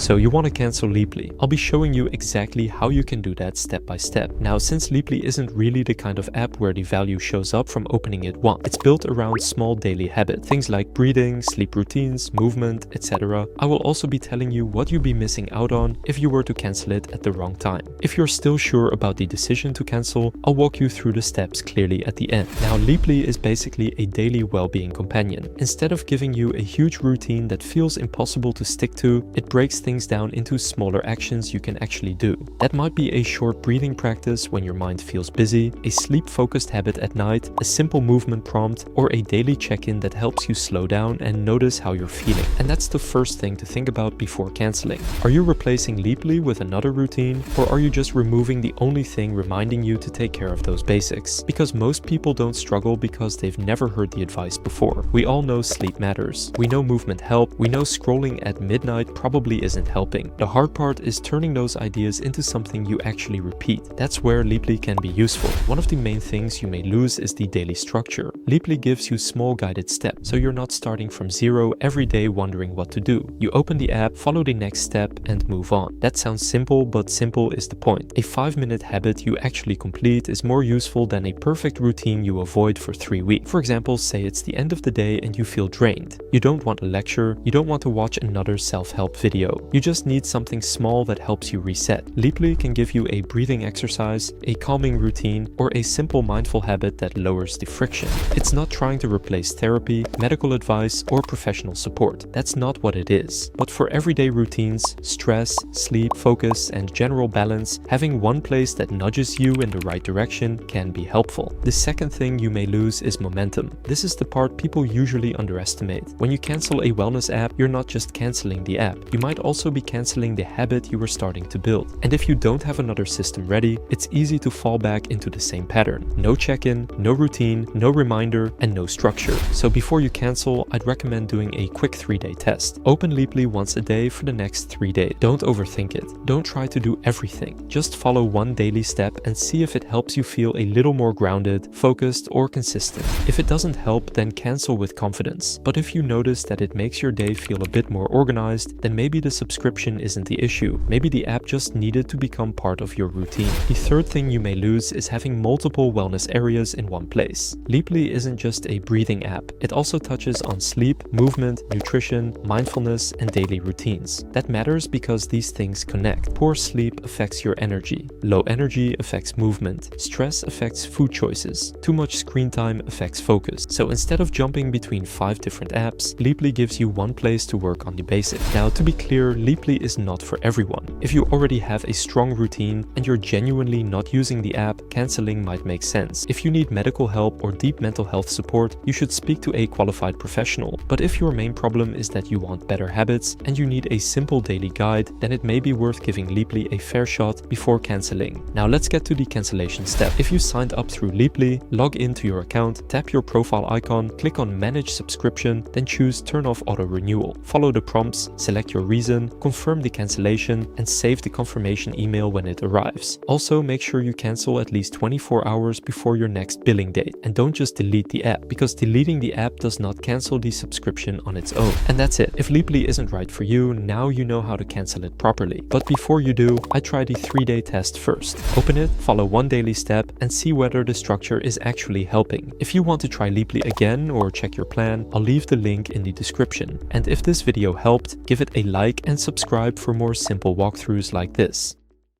So you want to cancel Leaply. I'll be showing you exactly how you can do that step by step. Now, since Leaply isn't really the kind of app where the value shows up from opening it once, it's built around small daily habits, things like breathing, sleep routines, movement, etc. I will also be telling you what you'd be missing out on if you were to cancel it at the wrong time. If you're still sure about the decision to cancel, I'll walk you through the steps clearly at the end. Now, Leaply is basically a daily well-being companion. Instead of giving you a huge routine that feels impossible to stick to, it breaks things down into smaller actions you can actually do. That might be a short breathing practice when your mind feels busy, a sleep-focused habit at night, a simple movement prompt, or a daily check-in that helps you slow down and notice how you're feeling. And that's the first thing to think about before canceling. Are you replacing Leaply with another routine, or are you just removing the only thing reminding you to take care of those basics? Because most people don't struggle because they've never heard the advice before. We all know sleep matters. We know movement help. We know scrolling at midnight probably isn't helping. The hard part is turning those ideas into something you actually repeat. That's where Leaply can be useful. One of the main things you may lose is the daily structure. Leaply gives you small guided steps, so you're not starting from zero every day wondering what to do. You open the app, follow the next step, and move on. That sounds simple, but simple is the point. A 5-minute habit you actually complete is more useful than a perfect routine you avoid for 3 weeks. For example, say it's the end of the day and you feel drained. You don't want a lecture, you don't want to watch another self-help video. You just need something small that helps you reset. Leaply can give you a breathing exercise, a calming routine, or a simple mindful habit that lowers the friction. It's not trying to replace therapy, medical advice, or professional support. That's not what it is. But for everyday routines, stress, sleep, focus, and general balance, having one place that nudges you in the right direction can be helpful. The second thing you may lose is momentum. This is the part people usually underestimate. When you cancel a wellness app, you're not just canceling the app. You might also be canceling the habit you were starting to build. And if you don't have another system ready, it's easy to fall back into the same pattern. No check-in, no routine, no reminder, and no structure. So before you cancel, I'd recommend doing a quick 3-day test. Open Leaply once a day for the next 3 days. Don't overthink it. Don't try to do everything. Just follow one daily step and see if it helps you feel a little more grounded, focused, or consistent. If it doesn't help, then cancel with confidence. But if you notice that it makes your day feel a bit more organized, then maybe the subscription isn't the issue. Maybe the app just needed to become part of your routine. The third thing you may lose is having multiple wellness areas in one place. Leaply isn't just a breathing app. It also touches on sleep, movement, nutrition, mindfulness, and daily routines. That matters because these things connect. Poor sleep affects your energy. Low energy affects movement. Stress affects food choices. Too much screen time affects focus. So instead of jumping between 5 different apps, Leaply gives you one place to work on the basics. Now, to be clear, Leaply is not for everyone. If you already have a strong routine and you're genuinely not using the app, canceling might make sense. If you need medical help or deep mental health support, you should speak to a qualified professional. But if your main problem is that you want better habits and you need a simple daily guide, then it may be worth giving Leaply a fair shot before canceling. Now let's get to the cancellation step. If you signed up through Leaply, log into your account, tap your profile icon, click on Manage Subscription, then choose Turn off auto renewal. Follow the prompts, select your reason, confirm the cancellation, and save the confirmation email when it arrives. Also, make sure you cancel at least 24 hours before your next billing date. And don't just delete the app, because deleting the app does not cancel the subscription on its own. And that's it. If Leaply isn't right for you, now you know how to cancel it properly. But before you do, I try the 3-day test first. Open it, follow one daily step, and see whether the structure is actually helping. If you want to try Leaply again or check your plan, I'll leave the link in the description. And if this video helped, give it a like and subscribe for more simple walkthroughs like this.